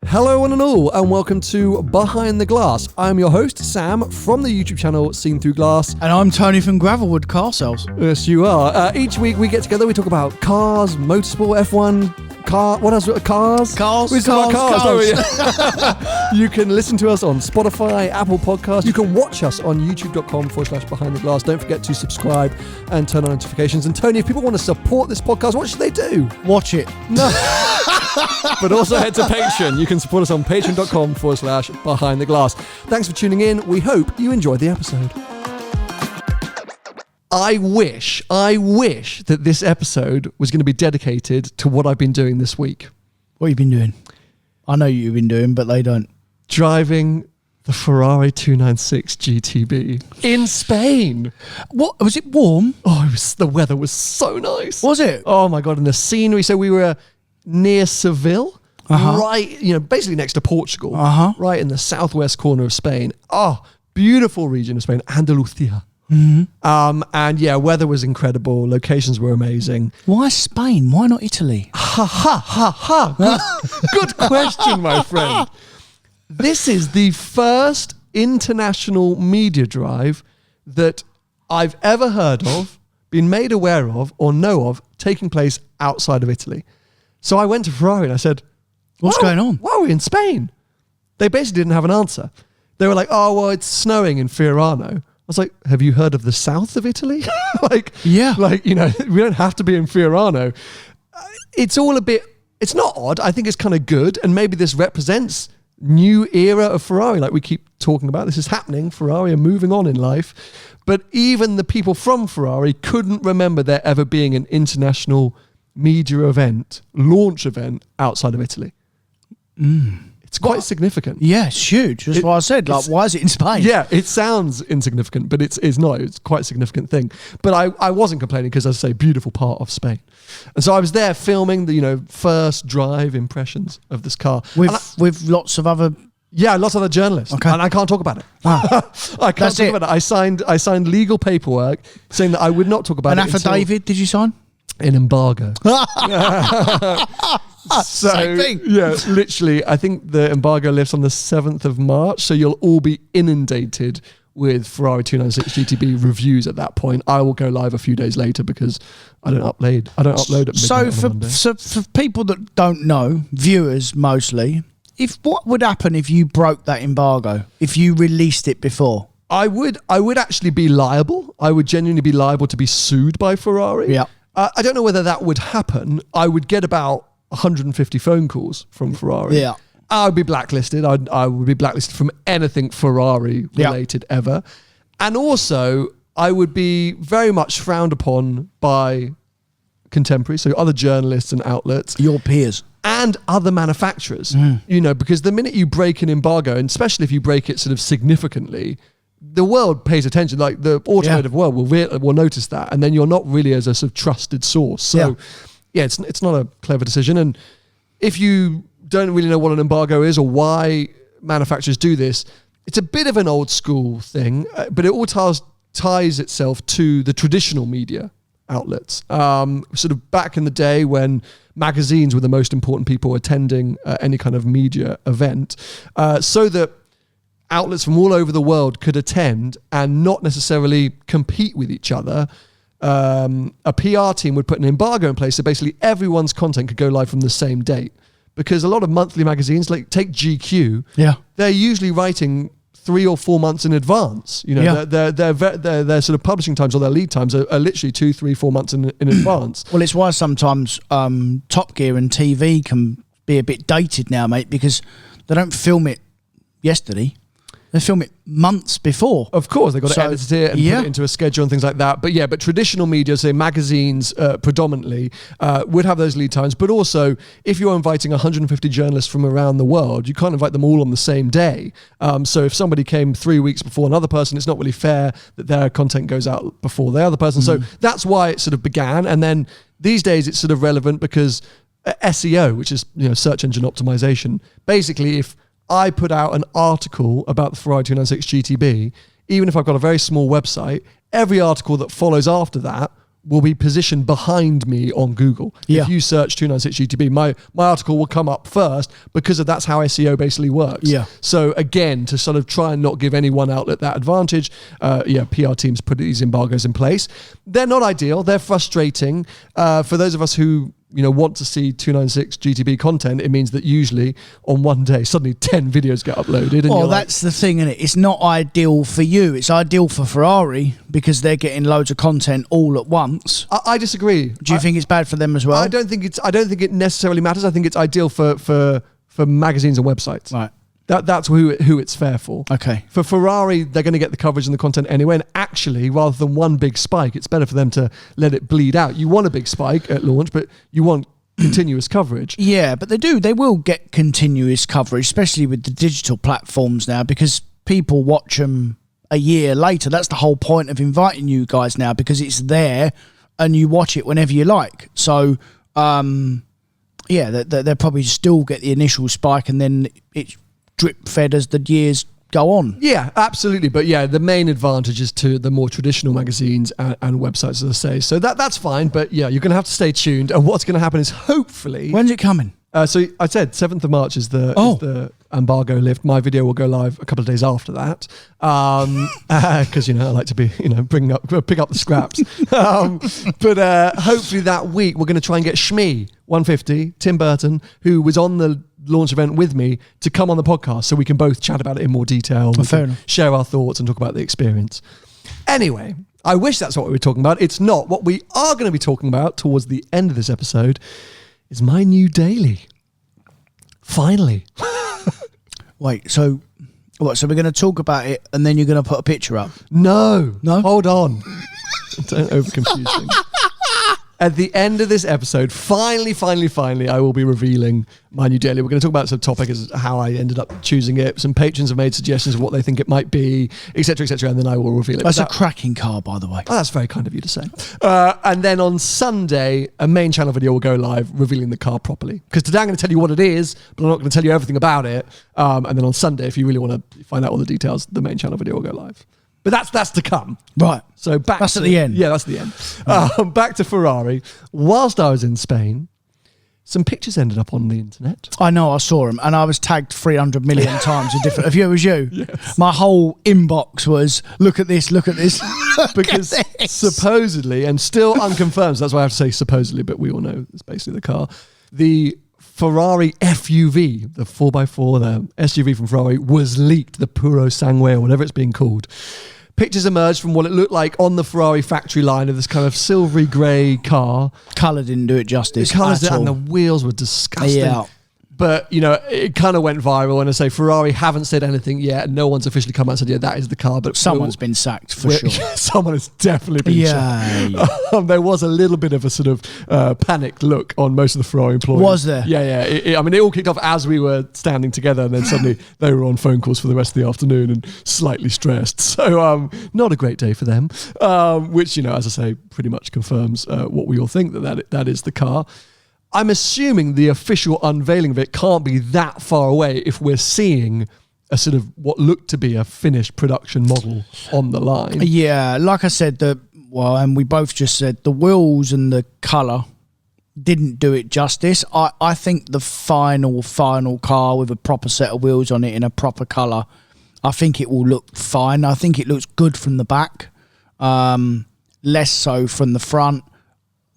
Hello one and all, and welcome to Behind the Glass. I'm your host, Sam, from the YouTube channel Seen Through Glass. And I'm Tony from Gravelwood Car Sales. Yes, you are. Each week we get together, we talk about cars, motorsport, F1, what else? Cars? We talk about cars. You can listen to us on Spotify, Apple Podcasts. You can watch us on youtube.com/Behind the Glass. Don't forget to subscribe and turn on notifications. And Tony, if people want to support this podcast, what should they do? Watch it. No. But also head to Patreon. You can support us on patreon.com/Behind the Glass. Thanks for tuning in. We hope you enjoyed the episode. I wish that this episode was going to be dedicated to what I've been doing this week. What have you been doing? I know you've been doing, but they don't. Driving the Ferrari 296 GTB in Spain. What? Was it warm? Oh, the weather was so nice. Was it? Oh my God. And the scenery. So we were near Seville, right, basically next to Portugal, right in the southwest corner of Spain. Oh, beautiful region of Spain, Andalusia. Mm-hmm. And yeah, weather was incredible. Locations were amazing. Why Spain? Why not Italy? Good question, my friend. This is the first international media drive that I've ever heard of, been made aware of, or know of taking place outside of Italy. So I went to Ferrari and I said, what's going on? Why are we in Spain? They basically didn't have an answer. They were like, oh, well, it's snowing in Fiorano. I was like, have you heard of the south of Italy? We don't have to be in Fiorano. It's all a bit, it's not odd. I think it's kind of good. And maybe this represents new era of Ferrari. Like we keep talking about, this is happening. Ferrari are moving on in life. But even the people from Ferrari couldn't remember there ever being an international media event, launch event outside of Italy. It's quite significant. Yeah, it's huge. That's why I said, why is it in Spain? Yeah, it sounds insignificant, but it's not. It's quite a significant thing. But I wasn't complaining because, as I say, beautiful part of Spain. And so I was there filming the first drive impressions of this car. With lots of other... Yeah, lots of other journalists. Okay. And I can't talk about it. I can't talk about it. I signed legal paperwork saying that I would not talk about it. An affidavit, did you sign? An embargo. Same thing. Yeah, literally, I think the embargo lifts on the 7th of March, so you'll all be inundated with Ferrari 296 GTB reviews at that point. I will go live a few days later because I don't upload at midnight. So for people that don't know, viewers mostly, what would happen if you broke that embargo, if you released it before? I would actually be liable. I would genuinely be liable to be sued by Ferrari. Yeah. I don't know whether that would happen. I would get about 150 phone calls from Ferrari. Yeah. I would be blacklisted. I would be blacklisted from anything Ferrari related ever. And also, I would be very much frowned upon by contemporaries, so other journalists and outlets. Your peers. And other manufacturers. Because the minute you break an embargo, and especially if you break it sort of significantly, the world pays attention. Like the automotive world will notice that, and then you're not really as a sort of trusted source. So, it's not a clever decision. And if you don't really know what an embargo is or why manufacturers do this, it's a bit of an old school thing, but it all ties itself to the traditional media outlets. Sort of back in the day when magazines were the most important people attending any kind of media event, so that outlets from all over the world could attend and not necessarily compete with each other. A PR team would put an embargo in place so basically everyone's content could go live from the same date. Because a lot of monthly magazines, like take GQ, they're usually writing 3 or 4 months in advance. Their sort of publishing times or their lead times are literally 2, 3, 4 months in advance. Well, it's why sometimes Top Gear and TV can be a bit dated now, mate, because they don't film it yesterday. They film it months before. Of course, they've got to edit it and put it into a schedule and things like that. But traditional media, say magazines predominantly, would have those lead times. But also, if you're inviting 150 journalists from around the world, you can't invite them all on the same day. So if somebody came 3 weeks before another person, it's not really fair that their content goes out before the other person. So that's why it sort of began. And then these days it's sort of relevant because SEO, which is search engine optimization, basically if I put out an article about the Ferrari 296 GTB, even if I've got a very small website, every article that follows after that will be positioned behind me on Google. Yeah. If you search 296 GTB, my article will come up first because that's how SEO basically works. Yeah. So again, to sort of try and not give any one outlet that advantage, PR teams put these embargoes in place. They're not ideal. They're frustrating. For those of us who want to see 296 GTB content, it means that usually on one day, suddenly 10 videos get uploaded. And that's the thing, isn't it? It's not ideal for you. It's ideal for Ferrari because they're getting loads of content all at once. I disagree. Do you think it's bad for them as well? I don't think it necessarily matters. I think it's ideal for magazines and websites. Right. That's who it's fair for. Okay. For Ferrari, they're going to get the coverage and the content anyway. And actually, rather than one big spike, it's better for them to let it bleed out. You want a big spike at launch, but you want continuous coverage. Yeah, but they will get continuous coverage, especially with the digital platforms now, because people watch them a year later. That's the whole point of inviting you guys now, because it's there and you watch it whenever you like. So, they'll probably still get the initial spike and then it's drip fed as the years go on. Yeah, absolutely. But the main advantage is to the more traditional magazines and websites, as I say. So that's fine. But you're going to have to stay tuned. And what's going to happen is hopefully... When's it coming? So I said 7th of March is the embargo lift. My video will go live a couple of days after that. Because, I like to be, pick up the scraps. But hopefully that week we're going to try and get Shmee 150, Tim Burton, who was on the launch event with me, to come on the podcast so we can both chat about it in more detail. Fair enough. Share our thoughts and talk about the experience. Anyway, I wish that's what we were talking about. It's not. What we are going to be talking about towards the end of this episode is my new daily. Finally. Wait, so we're going to talk about it and then you're going to put a picture up? No. Hold on. Don't overconfuse things. At the end of this episode, finally, I will be revealing my new daily. We're going to talk about some topic as how I ended up choosing it. Some patrons have made suggestions of what they think it might be, etc., and then I will reveal it. That's a cracking car, by the way. Oh, that's very kind of you to say. And then on Sunday, a main channel video will go live revealing the car properly. Because today I'm going to tell you what it is, but I'm not going to tell you everything about it. And then on Sunday, if you really want to find out all the details, the main channel video will go live. But that's to come. Right. So that's at the end. Yeah, that's the end. Back to Ferrari. Whilst I was in Spain, some pictures ended up on the internet. I know, I saw them, and I was tagged 300 million times with different... It was you? Yes. My whole inbox was, look at this. Because supposedly, and still unconfirmed, so that's why I have to say supposedly, but we all know it's basically the car, the Ferrari FUV, the 4x4, the SUV from Ferrari, was leaked, the Puro Sangue, or whatever it's being called. Pictures emerged from what it looked like on the Ferrari factory line of this kind of silvery grey car. Colour didn't do it justice. And the wheels were disgusting. Yeah. But, it kind of went viral. And I say Ferrari haven't said anything yet. And no one's officially come out and said, that is the car. But someone's been sacked for sure. Someone has definitely been sacked. There was a little bit of a sort of panicked look on most of the Ferrari employees. Was there? Yeah. It all kicked off as we were standing together. And then suddenly they were on phone calls for the rest of the afternoon and slightly stressed. So not a great day for them, which, as I say, pretty much confirms what we all think, that is the car. I'm assuming the official unveiling of it can't be that far away if we're seeing a sort of what looked to be a finished production model on the line. Yeah, like I said, and we both just said, the wheels and the colour didn't do it justice. I think the final car with a proper set of wheels on it in a proper colour, I think it will look fine. I think it looks good from the back, less so from the front.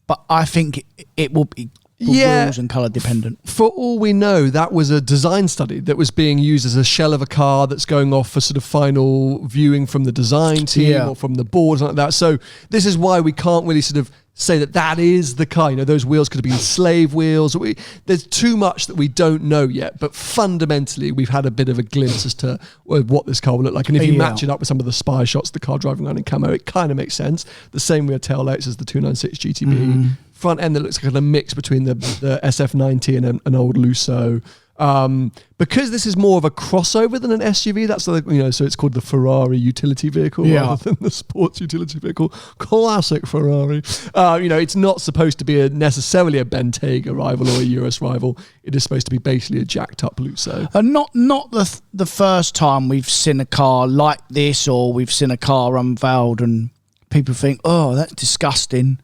But I think it will be... wheels and colour dependent. For all we know, that was a design study that was being used as a shell of a car that's going off for sort of final viewing from the design team or from the board, like that. So this is why we can't really sort of say that is the car. Those wheels could have been slave wheels. There's too much that we don't know yet, but fundamentally we've had a bit of a glimpse as to what this car will look like. And if you match it up with some of the spy shots, the car driving around in camo, it kind of makes sense. The same rear tail lights as the 296 GTB. Front end that looks like a mix between the SF90 and an old Lusso. Because this is more of a crossover than an SUV, that's so it's called the Ferrari utility vehicle rather than the sports utility vehicle. Classic Ferrari. It's not supposed to be necessarily a Bentayga rival or a Urus rival. It is supposed to be basically a jacked up Lusso. And not the first time we've seen a car like this, or we've seen a car unveiled and people think, oh, that's disgusting.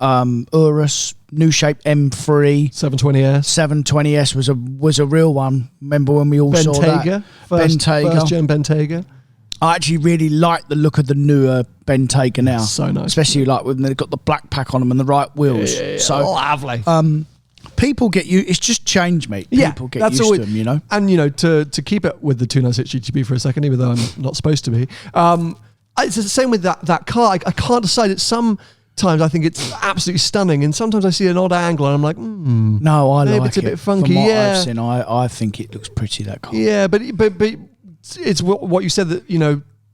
Urus, new shape M3, 720S. 720S was a real one. Remember when we all saw that? Bentayga. First gen Bentayga. I actually really like the look of the newer Bentayga now. So nice. Especially like when they've got the black pack on them and the right wheels. Yeah. So lovely. People get you. It's just change, mate. People get used to them, you know. And to keep it with the 296 GTB for a second, even though I'm not supposed to be. It's the same with that car. I can't decide. It's sometimes I think it's absolutely stunning, and sometimes I see an odd angle, and I'm like, no, I maybe like it's a it. bit funky. From what I've seen, I think it looks pretty, that car. Yeah, but it's what you said, that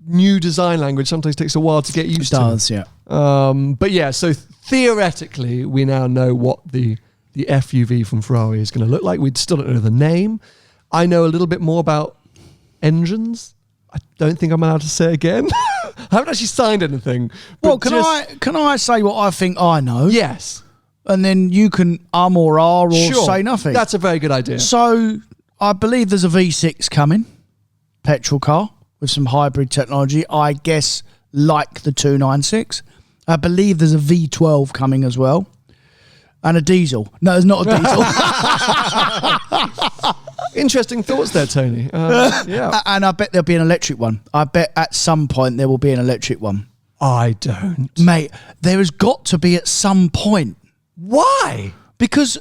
new design language sometimes takes a while to get used to. It does, yeah. But yeah, so theoretically, we now know what the FUV from Ferrari is going to look like. We still don't know the name. I know a little bit more about engines. I don't think I'm allowed to say again. I haven't actually signed anything. Well, can I say what I think I know? Yes. And then you can or sure. say nothing. That's a very good idea. So I believe there's a V6 coming, petrol car with some hybrid technology, I guess, like the 296. I believe there's a V12 coming as well. And a diesel. No, there's not a diesel. Interesting thoughts there, Tony. Yeah. And I bet there'll be an electric one. I bet at some point there will be an electric one. I don't. Mate, there has got to be at some point. Why? Because,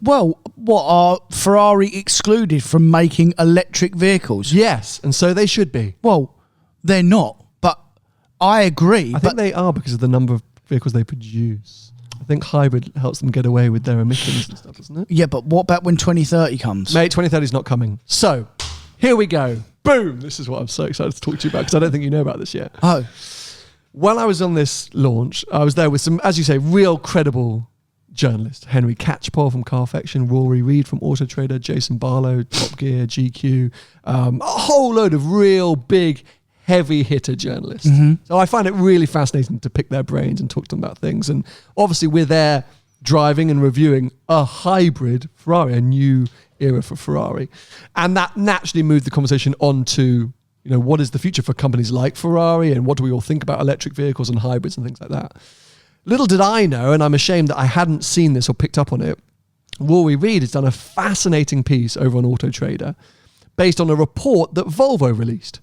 well, what are Ferrari excluded from making electric vehicles? Yes, and so they should be. Well, they're not, but I agree. I think they are because of the number of vehicles they produce. I think hybrid helps them get away with their emissions and stuff, doesn't it? Yeah, but what about when 2030 comes? Mate, 2030 is not coming. So, here we go. Boom! This is what I'm so excited to talk to you about, because I don't think you know about this yet. Oh. When I was on this launch, I was there with some, as you say, real credible journalists. Henry Catchpole from Carfection, Rory Reid from Auto Trader, Jason Barlow, Top Gear, GQ, a whole load of real big, heavy hitter journalists. Mm-hmm. So I find it really fascinating to pick their brains and talk to them about things. And obviously we're there driving and reviewing a hybrid Ferrari, a new era for Ferrari. And that naturally moved the conversation on to, what is the future for companies like Ferrari, and what do we all think about electric vehicles and hybrids and things like that. Little did I know, and I'm ashamed that I hadn't seen this or picked up on it, Rory Reid has done a fascinating piece over on Auto Trader based on a report that Volvo released.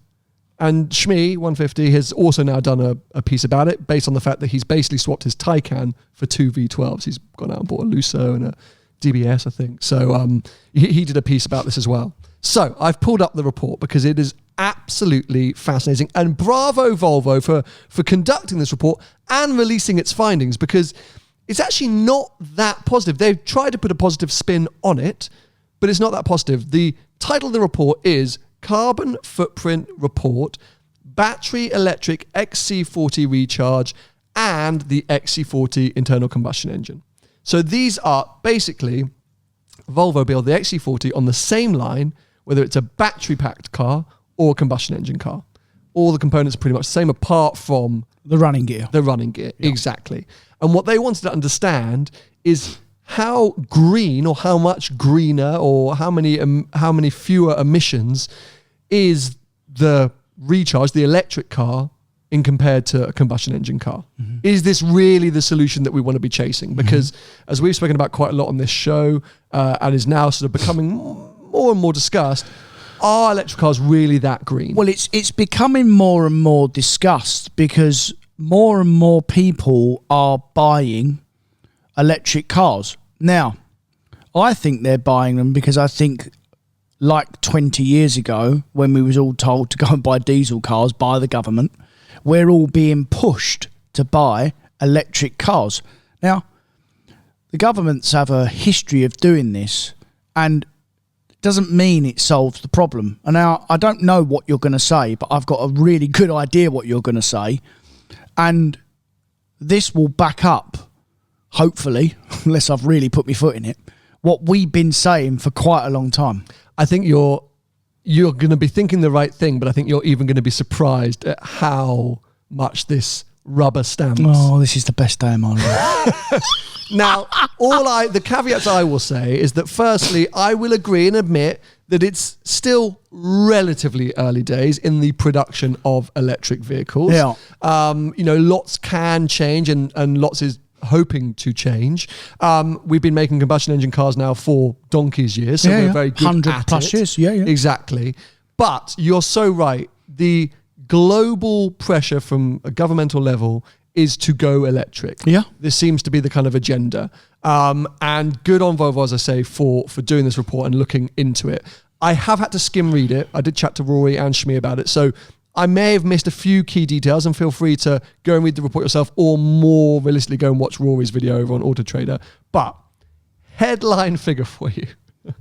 And Shmi 150 has also now done a piece about it based on the fact that he's basically swapped his Taycan for two V12s. He's gone out and bought a Lusso and a DBS, I think. So he did a piece about this as well. So I've pulled up the report because it is absolutely fascinating. And bravo Volvo for conducting this report and releasing its findings, because it's actually not that positive. They've tried to put a positive spin on it, but it's not that positive. The title of the report is Carbon Footprint Report, Battery Electric XC40 Recharge, and the XC40 Internal Combustion Engine. So these are basically Volvo build the XC40 on the same line, whether it's a battery-packed car or a combustion engine car. All the components are pretty much the same apart from the running gear. The running gear, yep. Exactly. And what they wanted to understand is how green, or how much greener, or how many fewer emissions is the recharge, the electric car, in compared to a combustion engine car. Mm-hmm. Is this really the solution that we want to be chasing? Because as we've spoken about quite a lot on this show, and is now sort of becoming more and more discussed, are electric cars really that green? Well, it's becoming more and more discussed because more and more people are buying electric cars. Now, I think they're buying them because I think, like 20 years ago, when we was all told to go and buy diesel cars by the government, we're all being pushed to buy electric cars. Now, the governments have a history of doing this, and it doesn't mean it solves the problem. And now, I don't know what you're going to say, but I've got a really good idea what you're going to say. And this will back up, hopefully, unless I've really put my foot in it, what we've been saying for quite a long time. I think you're going to be thinking the right thing, but I think you're even going to be surprised at how much this rubber stamps. Oh, this is the best day of my life. Now, the caveats I will say is that firstly, I will agree and admit that it's still relatively early days in the production of electric vehicles. Yeah. Lots can change, and lots is hoping to change. We've been making combustion engine cars now for donkey's years, so we're very good 100 at plus it. years, yeah. Exactly. But you're so right. The global pressure from a governmental level is to go electric. Yeah. This seems to be the kind of agenda. And good on Volvo, as I say, for doing this report and looking into it. I have had to skim read it. I did chat to Rory and Shmi about it. So I may have missed a few key details, and feel free to go and read the report yourself, or more realistically, go and watch Rory's video over on Auto Trader. But headline figure for you.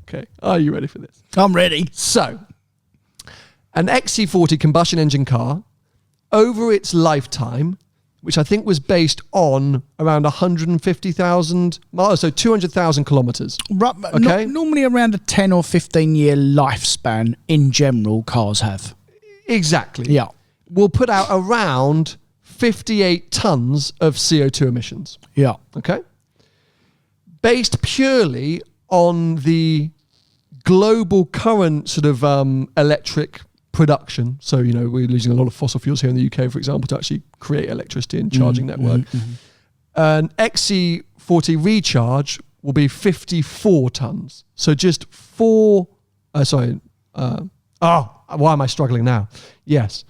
Okay. Are you ready for this? I'm ready. So, an XC40 combustion engine car, over its lifetime, which I think was based on around 150,000 miles, so 200,000 kilometers. Okay. Normally around a 10 or 15 year lifespan in general, cars have. Exactly. Yeah. Will put out around 58 tons of CO2 emissions. Yeah. Okay. Based purely on the global current sort of electric production. So, we're losing a lot of fossil fuels here in the UK, for example, to actually create electricity and charging network. An XC40 recharge will be 54 tons. So just why am I struggling now? Yes.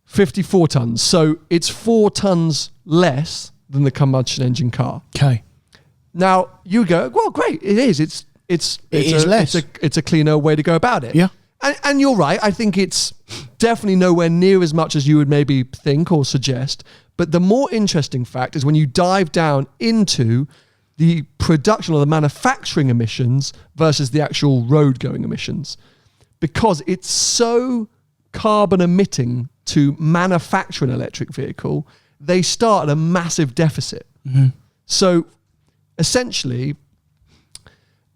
54 tons. So it's 4 tons less than the combustion engine car. Okay. Now you go, well, great. It is. It's less. It's a cleaner way to go about it. Yeah. And you're right. I think it's definitely nowhere near as much as you would maybe think or suggest. But the more interesting fact is when you dive down into the production or the manufacturing emissions versus the actual road going emissions. Because it's so carbon emitting to manufacture an electric vehicle, they start at a massive deficit. Mm-hmm. So essentially,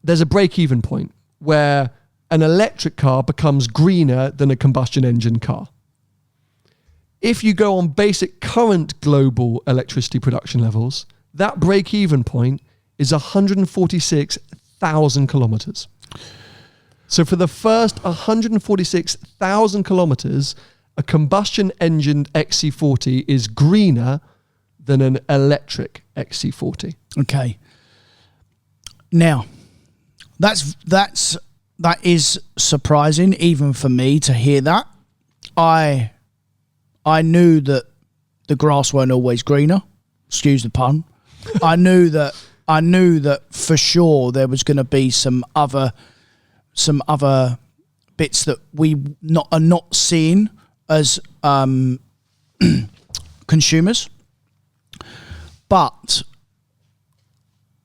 there's a break-even point where an electric car becomes greener than a combustion engine car. If you go on basic current global electricity production levels, that break-even point is 146,000 kilometers. So for the first 146,000 kilometers, a combustion engine XC40 is greener than an electric XC40. Okay. Now, that is surprising even for me to hear that. I knew that the grass weren't always greener. Excuse the pun. I knew that for sure there was going to be some other bits that we are not seeing as consumers. But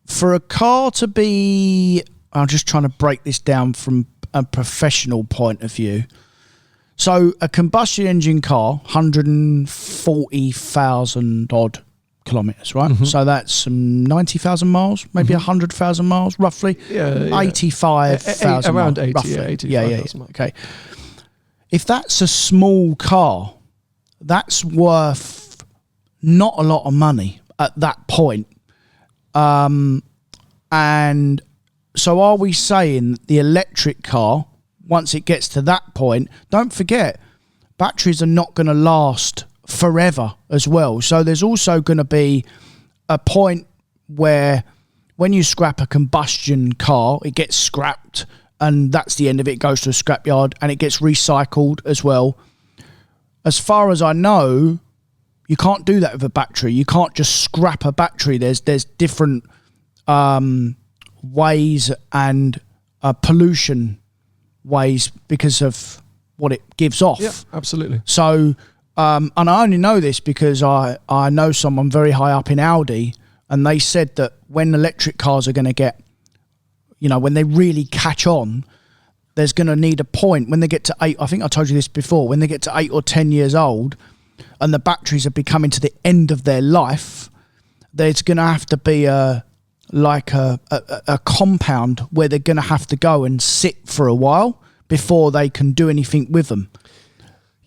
for a car to be, I'm just trying to break this down from a professional point of view. So a combustion engine car, 140,000 odd kilometres, right? Mm-hmm. So that's 90,000 miles, maybe 100,000 miles, roughly. Yeah. 85,000 around miles, 80, roughly. Yeah, 85,000 miles. Okay. If that's a small car, that's worth not a lot of money at that point. And so are we saying the electric car, once it gets to that point, don't forget, batteries are not going to last forever as well. So there's also going to be a point where when you scrap a combustion car, it gets scrapped and that's the end of it. It goes to a scrapyard and it gets recycled as well. As far as I know, you can't do that with a battery. You can't just scrap a battery. There's different ways and pollution ways because of what it gives off. Yeah, absolutely. So, and I only know this because I know someone very high up in Audi, and they said that when electric cars are going to get, when they really catch on, there's going to need a point when they get to 8, I think I told you this before, when they get to 8 or 10 years old and the batteries are becoming to the end of their life, there's going to have to be a compound where they're going to have to go and sit for a while before they can do anything with them.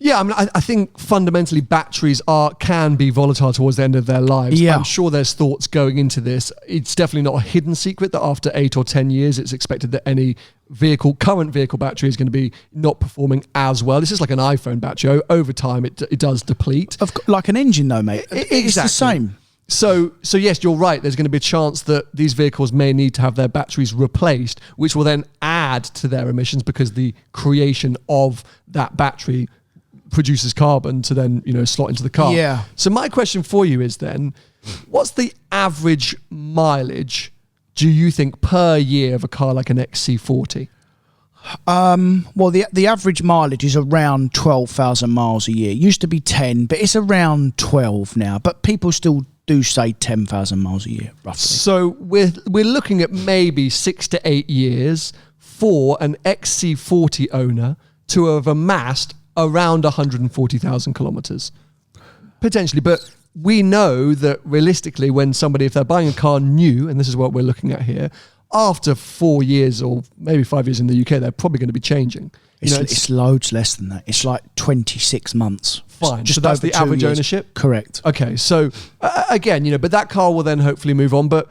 Yeah, I mean, I think fundamentally batteries can be volatile towards the end of their lives. Yeah. I'm sure there's thoughts going into this. It's definitely not a hidden secret that after 8 or 10 years, it's expected that any current vehicle battery is going to be not performing as well. This is like an iPhone battery. Over time, it does deplete. Like an engine though, mate. It's the same. So yes, you're right. There's going to be a chance that these vehicles may need to have their batteries replaced, which will then add to their emissions because the creation of that battery produces carbon to then, slot into the car. Yeah. So my question for you is then, what's the average mileage, do you think, per year of a car like an XC40? Well, the average mileage is around 12,000 miles a year. It used to be 10, but it's around 12 now. But people still do say 10,000 miles a year, roughly. So we're looking at maybe 6 to 8 years for an XC40 owner to have amassed around 140,000 kilometers, potentially. But we know that realistically, if they're buying a car new, and this is what we're looking at here, after 4 years or maybe 5 years in the UK, they're probably going to be changing. It's loads less than that. It's like 26 months. Fine. Just so that's the average years. ownership? Correct. Okay. So again, but that car will then hopefully move on. But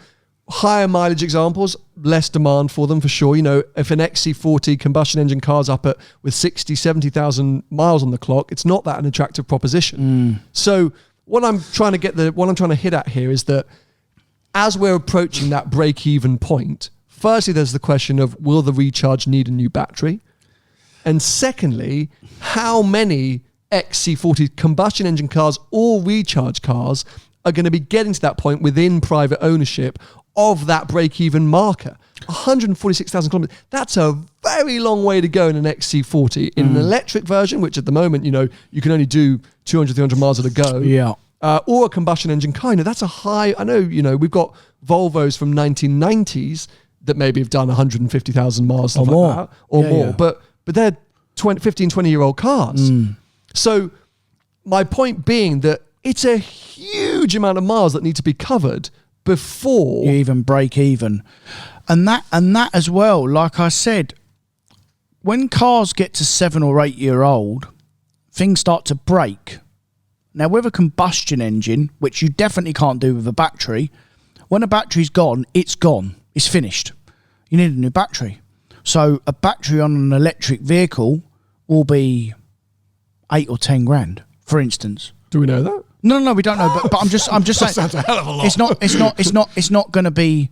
higher mileage examples, less demand for them for sure. If an XC40 combustion engine car's up with 60, 70,000 miles on the clock, it's not that an attractive proposition. So what I'm trying to hit at here is that as we're approaching that break-even point, firstly, there's the question of, will the recharge need a new battery? And secondly, how many XC40 combustion engine cars or recharge cars are going to be getting to that point within private ownership of that break-even marker? 146,000 kilometers. That's a very long way to go in an XC40. In an electric version, which at the moment, you can only do 200, 300 miles at a go. Yeah. Or a combustion engine car. That's a high. I know, we've got Volvos from 1990s that maybe have done 150,000 miles or more. Like that, or more. Yeah. But they're 15, 20-year-old cars. So my point being that it's a huge amount of miles that need to be covered before you even break even. And that as well, like I said, when cars get to 7 or 8 year old, things start to break. Now, with a combustion engine, which you definitely can't do with a battery, when a battery's gone, it's gone. It's finished. You need a new battery. So a battery on an electric vehicle will be 8 or 10 grand, for instance. Do we know that? No, we don't know. But I'm just saying. That's a hell of a lot. It's not going to be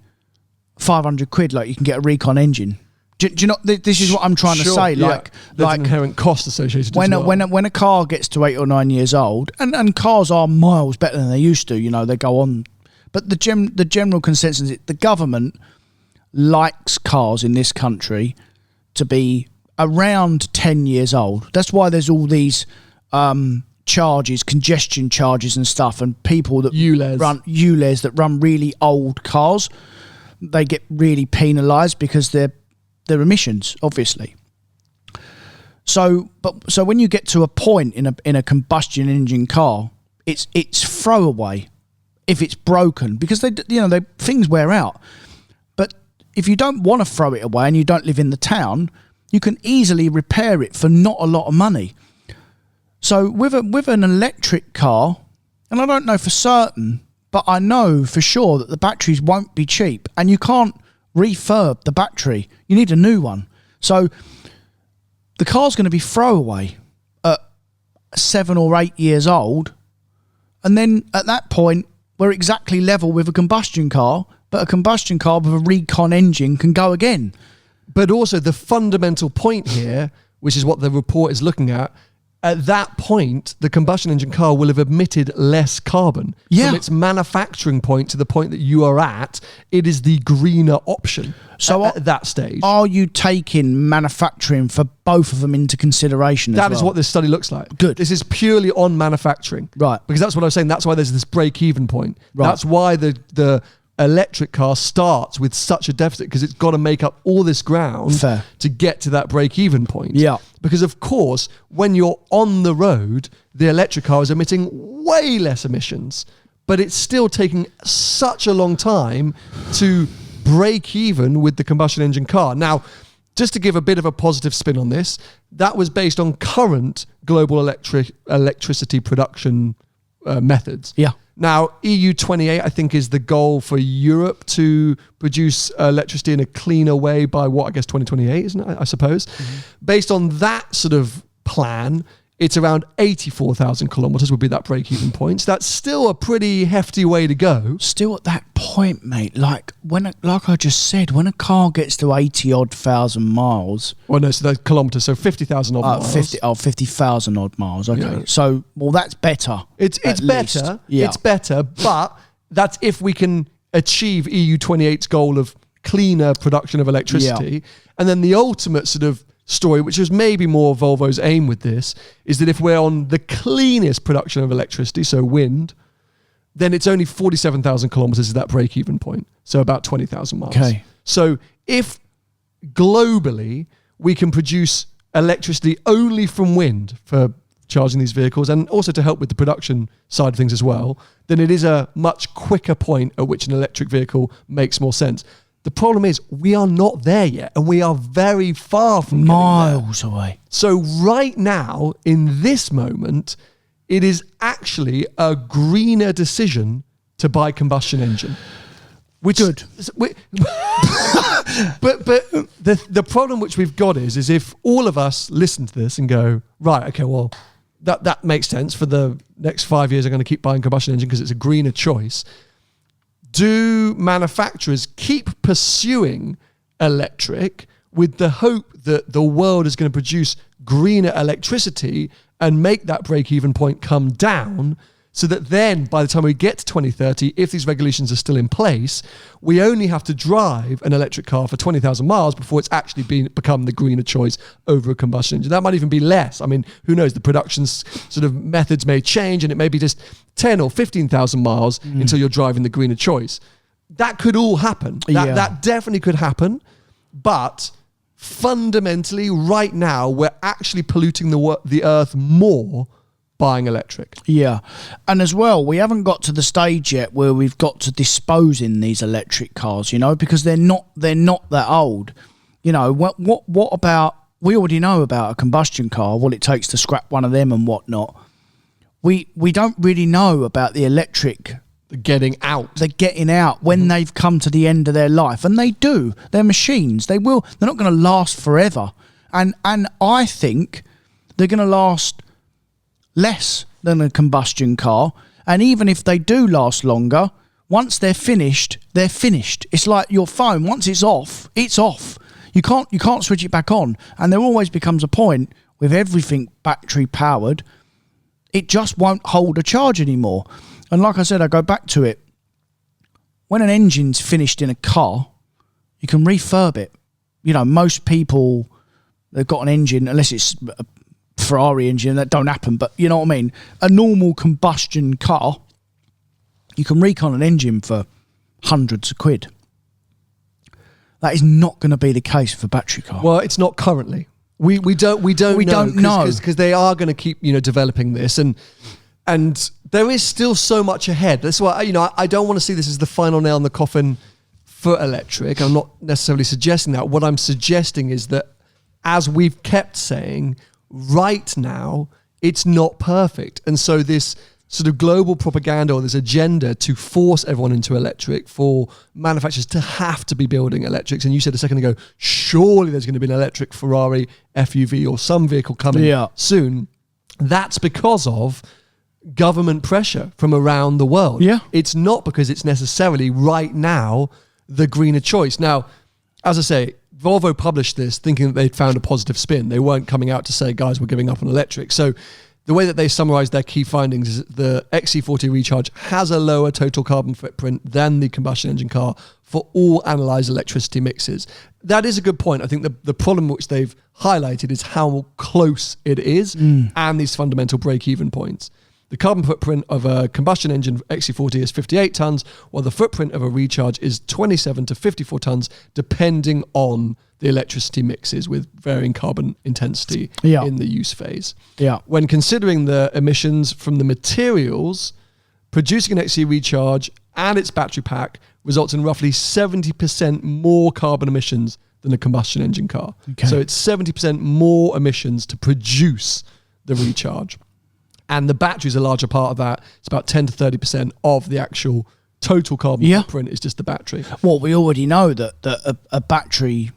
500 quid like you can get a Recon engine. Do you know? This is what I'm trying to say. Yeah. There's an inherent cost associated. When a car gets to 8 or 9 years old, and cars are miles better than they used to. They go on. But the general consensus is the government likes cars in this country to be around 10 years old. That's why there's all these charges, congestion charges and stuff, and people that run ULEZ that run really old cars, they get really penalised because they're emissions, obviously. So when you get to a point in a combustion engine car, it's throwaway if it's broken, because things wear out. But if you don't want to throw it away and you don't live in the town, you can easily repair it for not a lot of money. So with an electric car, and I don't know for certain, but I know for sure that the batteries won't be cheap, and you can't refurb the battery. You need a new one. So the car's going to be throwaway at 7 or 8 years old, and then at that point we're exactly level with a combustion car, but a combustion car with a Recon engine can go again. But also the fundamental point here, which is what the report is looking at that point, the combustion engine car will have emitted less carbon. Yeah. From its manufacturing point to the point that you are at, it is the greener option at that stage. Are you taking manufacturing for both of them into consideration as well? That is what this study looks like. Good. This is purely on manufacturing. Right. Because that's what I was saying. That's why there's this break-even point. Right. That's why the electric car starts with such a deficit, because it's got to make up all this ground to get to that break-even point. Yeah. Because of course, when you're on the road, the electric car is emitting way less emissions, but it's still taking such a long time to break even with the combustion engine car. Now, just to give a bit of a positive spin on this, that was based on current global electricity production methods. Yeah. Now, EU28, I think, is the goal for Europe to produce electricity in a cleaner way by 2028, isn't it? I suppose. Mm-hmm. Based on that sort of plan, it's around 84,000 kilometers would be that break-even point. So that's still a pretty hefty way to go. Still at that point, mate. Like I just said, when a car gets to 80,000 miles. Well, no, so the kilometers, so 50,000 odd miles. 50,000 odd miles. Okay, yeah. So that's better. It's better. Yeah. It's better, but that's if we can achieve EU28's goal of cleaner production of electricity. Yeah. And then the ultimate sort of story, which is maybe more Volvo's aim with this, is that if we're on the cleanest production of electricity, so wind, then it's only 47,000 kilometers is that break-even point. So about 20,000 miles. Okay. So if globally we can produce electricity only from wind for charging these vehicles and also to help with the production side of things as well, then it is a much quicker point at which an electric vehicle makes more sense. The problem is we are not there yet, and we are very far from miles away. So right now, in this moment, it is actually a greener decision to buy combustion engine. Which good. But the problem which we've got is if all of us listen to this and go, right, okay, well, that makes sense. For the next 5 years, I'm going to keep buying combustion engine because it's a greener choice. Do manufacturers keep pursuing electric with the hope that the world is going to produce greener electricity and make that break-even point come down so that then by the time we get to 2030, if these regulations are still in place, we only have to drive an electric car for 20,000 miles before it's actually become the greener choice over a combustion engine. That might even be less. I mean, who knows? The production sort of methods may change and it may be just 10 or 15,000 miles until you're driving the greener choice. That could all happen. That definitely could happen. But fundamentally, right now, we're actually polluting the earth more buying electric. Yeah. And as well, we haven't got to the stage yet where we've got to dispose in these electric cars, you know, because they're not that old. You know, what about, we already know about a combustion car, what it takes to scrap one of them and whatnot. We don't really know about the electric. The getting out when they've come to the end of their life. And they do. They're machines. They're not going to last forever. And I think they're going to last less than a combustion car, and even if they do last longer, once they're finished, they're finished. It's like your phone. Once it's off, it's off. You can't switch it back on. And there always becomes a point with everything battery powered, it just won't hold a charge anymore. And like I said, I go back to it. When an engine's finished in a car, you can refurb it. You know, most people, they've got an engine, unless it's a Ferrari engine, that don't happen, but you know what I mean, a normal combustion car, you can recon an engine for hundreds of quid. That is not going to be the case for a battery car. Well, it's not currently. We don't know because they are going to keep developing this, and there is still so much ahead. That's why I don't want to see this as the final nail in the coffin for electric. I'm not necessarily suggesting that. What I'm suggesting is that, as we've kept saying, right now, it's not perfect. And so this sort of global propaganda or this agenda to force everyone into electric, for manufacturers to have to be building electrics. And you said a second ago, surely there's going to be an electric Ferrari SUV or some vehicle coming soon. That's because of government pressure from around the world. Yeah. It's not because it's necessarily right now the greener choice. Now, as I say, Volvo published this thinking that they'd found a positive spin. They weren't coming out to say, guys, we're giving up on electric. So the way that they summarized their key findings is that the XC40 Recharge has a lower total carbon footprint than the combustion engine car for all analyzed electricity mixes. That is a good point. I think the problem which they've highlighted is how close it is and these fundamental break-even points. The carbon footprint of a combustion engine XC40 is 58 tons, while the footprint of a Recharge is 27 to 54 tons, depending on the electricity mixes with varying carbon intensity in the use phase. Yeah. When considering the emissions from the materials, producing an XC Recharge and its battery pack results in roughly 70% more carbon emissions than a combustion engine car. Okay. So it's 70% more emissions to produce the Recharge. And the battery is a larger part of that. It's about 10 to 30% of the actual total carbon footprint is just the battery. Well, we already know that a battery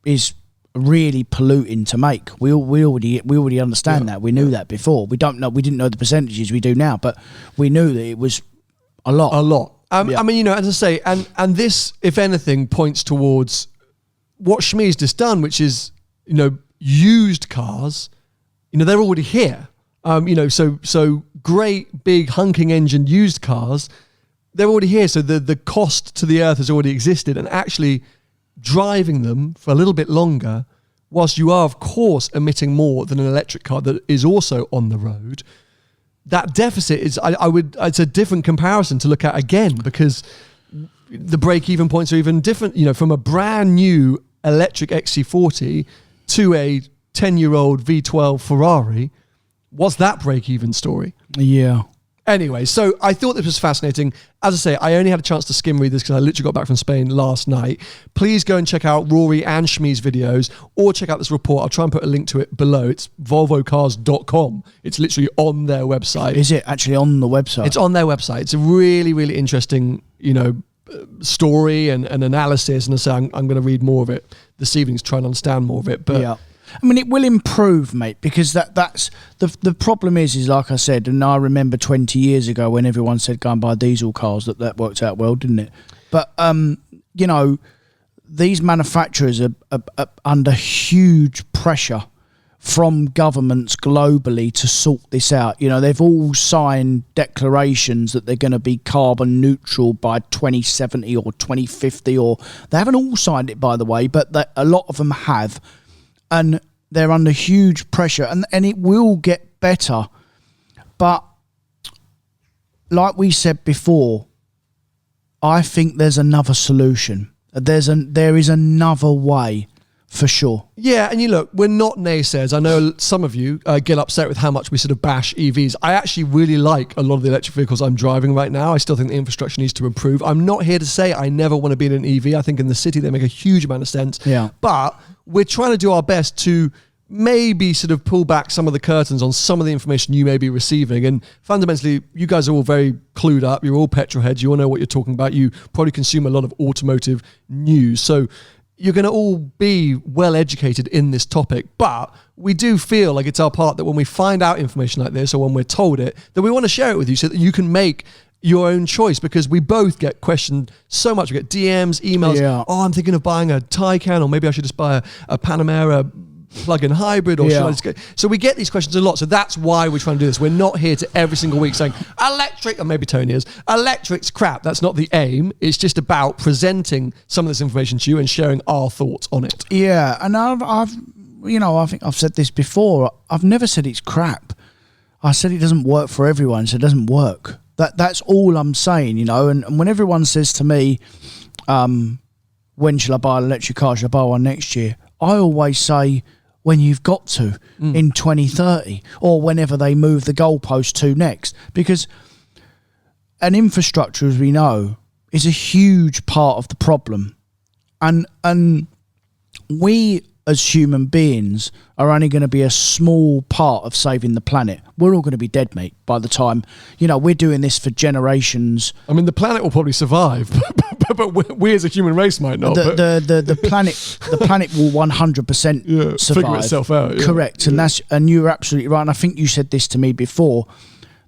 is really polluting to make. We already understand that. We knew that before. We didn't know the percentages we do now, but we knew that it was a lot. I mean, you know, as I say, and this, if anything, points towards what Shmi's just done, which is, you know, used cars. You know, they're already here. You know, so great big hunking engine used cars, they're already here. So the cost to the earth has already existed, and actually driving them for a little bit longer, whilst you are of course emitting more than an electric car that is also on the road, that deficit is, it's a different comparison to look at again, because the break-even points are even different. You know, from a brand new electric XC40 to a 10-year-old V12 Ferrari, what's that break-even story? Yeah. Anyway, so I thought this was fascinating. As I say, I only had a chance to skim read this because I literally got back from Spain last night. Please go and check out Rory and Shmi's videos, or check out this report. I'll try and put a link to it below. It's volvocars.com. It's literally on their website. Is it actually on the website? It's on their website. It's a really, really interesting, you know, story and analysis. And I say I'm going to read more of it this evening to try and understand more of it. But yeah. I mean, it will improve, mate, because that's the problem is like I said, and I remember 20 years ago when everyone said go and buy diesel cars, that worked out well, didn't it? But, you know, these manufacturers are under huge pressure from governments globally to sort this out. You know, they've all signed declarations that they're going to be carbon neutral by 2070 or 2050, or they haven't all signed it, by the way, but a lot of them have. And they're under huge pressure, and it will get better. But like we said before, I think there's another solution. There is another way, for sure. Yeah, and you look, we're not naysayers. I know some of you get upset with how much we sort of bash EVs. I actually really like a lot of the electric vehicles I'm driving right now. I still think the infrastructure needs to improve. I'm not here to say I never want to be in an EV. I think in the city they make a huge amount of sense. Yeah. But we're trying to do our best to maybe sort of pull back some of the curtains on some of the information you may be receiving. And fundamentally, you guys are all very clued up. You're all petrol heads. You all know what you're talking about. You probably consume a lot of automotive news. So you're going to all be well educated in this topic. But we do feel like it's our part that when we find out information like this, or when we're told it, that we want to share it with you so that you can make your own choice, because we both get questioned so much. We get DMs, emails. Yeah. Oh, I'm thinking of buying a Taycan, or maybe I should just buy a Panamera plug-in hybrid, or should I just go? So we get these questions a lot. So that's why we're trying to do this. We're not here to every single week saying electric, or maybe Tony is, electric's crap. That's not the aim. It's just about presenting some of this information to you and sharing our thoughts on it. Yeah, and I've you know, I think I've said this before. I've never said it's crap. I said it doesn't work for everyone, so it doesn't work. That's all I'm saying, you know. And when everyone says to me, when shall I buy an electric car? Shall I buy one next year? I always say, when you've got to, in 2030, or whenever they move the goalpost to next. Because an infrastructure, as we know, is a huge part of the problem. And we, as human beings, are only going to be a small part of saving the planet. We're all going to be dead, mate, by the time, you know, we're doing this for generations. I mean, the planet will probably survive, but we as a human race might not. The planet will 100% survive. Figure itself out. Yeah. Correct. And you're absolutely right. And I think you said this to me before.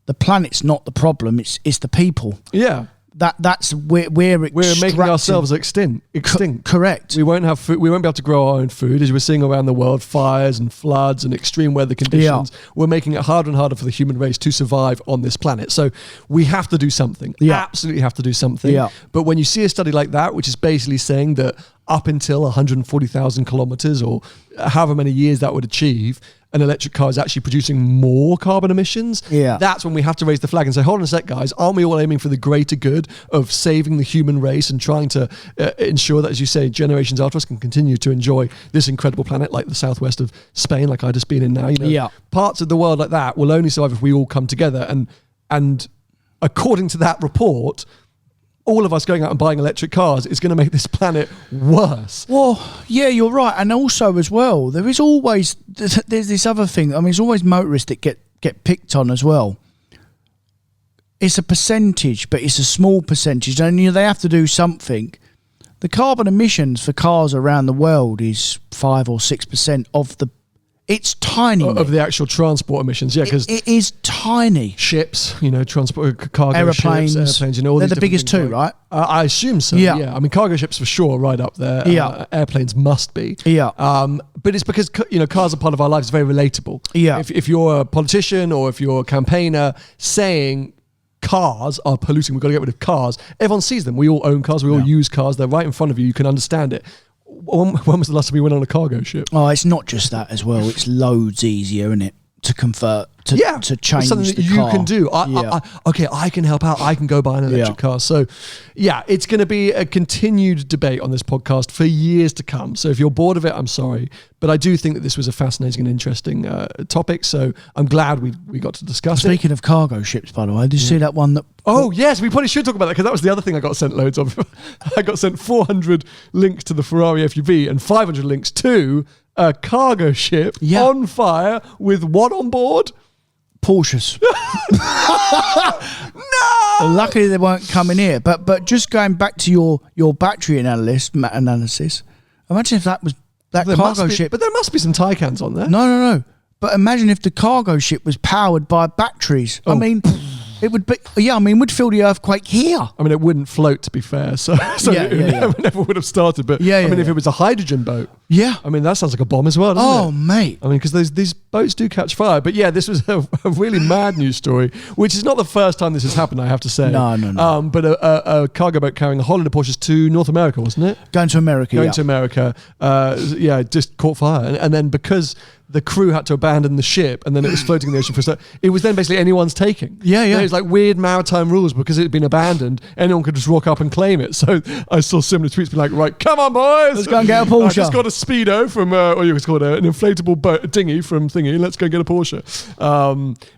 The planet's not the problem, it's the people. Yeah. That's we're making ourselves extinct. Correct. We won't have food. We won't be able to grow our own food, as we're seeing around the world: fires and floods and extreme weather conditions. Yeah. We're making it harder and harder for the human race to survive on this planet. So we have to do something. Yeah. Absolutely have to do something. Yeah. But when you see a study like that, which is basically saying that up until 140,000 kilometers, or however many years that would achieve, an electric car is actually producing more carbon emissions, that's when we have to raise the flag and say, hold on a sec, guys, aren't we all aiming for the greater good of saving the human race and trying to ensure that, as you say, generations after us can continue to enjoy this incredible planet, like the southwest of Spain, like I've just been in now? You know, parts of the world like that will only survive if we all come together. And according to that report, all of us going out and buying electric cars is going to make this planet worse. Well, yeah, you're right. And also as well, there's this other thing. I mean, there's always motorists that get picked on as well. It's a percentage, but it's a small percentage. And they have to do something. the carbon emissions for cars around the world is 5 or 6% of the. It's tiny of the actual transport emissions. Yeah, because it is tiny. Ships, transport, cargo airplanes, ships, airplanes. All they're these the biggest things, too, right? I assume so. Yeah. I mean, cargo ships for sure, right up there. Yeah. Airplanes must be. Yeah. But it's because cars are part of our lives. It's very relatable. Yeah. If you're a politician or if you're a campaigner saying cars are polluting, we've got to get rid of cars, everyone sees them. We all own cars. We all use cars. They're right in front of you. You can understand it. When was the last time we went on a cargo ship? Oh, it's not just that as well. It's loads easier, isn't it, to convert to change it's something that the car. You can do. I can help out. I can go buy an electric car. So, it's going to be a continued debate on this podcast for years to come. So if you're bored of it, I'm sorry, but I do think that this was a fascinating and interesting topic. So I'm glad we got to discuss it. Speaking of cargo ships, by the way, did you see that one that? Oh yes, we probably should talk about that because that was the other thing I got sent loads of. I got sent 400 links to the Ferrari SUV and 500 links to a cargo ship on fire with what on board? Porsches. No! Luckily they weren't coming here. But just going back to your battery analysis, imagine if that was that cargo ship. But there must be some Taycans on there. No. But imagine if the cargo ship was powered by batteries. I mean, it would be. Yeah, I mean, would feel the earthquake here. I mean, it wouldn't float, to be fair. So it never would have started. But I mean, if it was a hydrogen boat, I mean, that sounds like a bomb as well, doesn't it? Oh, mate. I mean, because these boats do catch fire. But yeah, this was a really mad news story, which is not the first time this has happened, I have to say. No. But a cargo boat carrying 100 Porsches to North America, wasn't it? Going to America, to America. Just caught fire. And then because the crew had to abandon the ship and then it was floating in the ocean for a second, it was then basically anyone's taking. Yeah. It was like weird maritime rules because it had been abandoned. Anyone could just rock up and claim it. So I saw similar tweets being like, right, come on, boys. Let's go and get a Porsche. I just got a Speedo from, it's called an inflatable boat, a dinghy from Thingy. Let's go get a Porsche.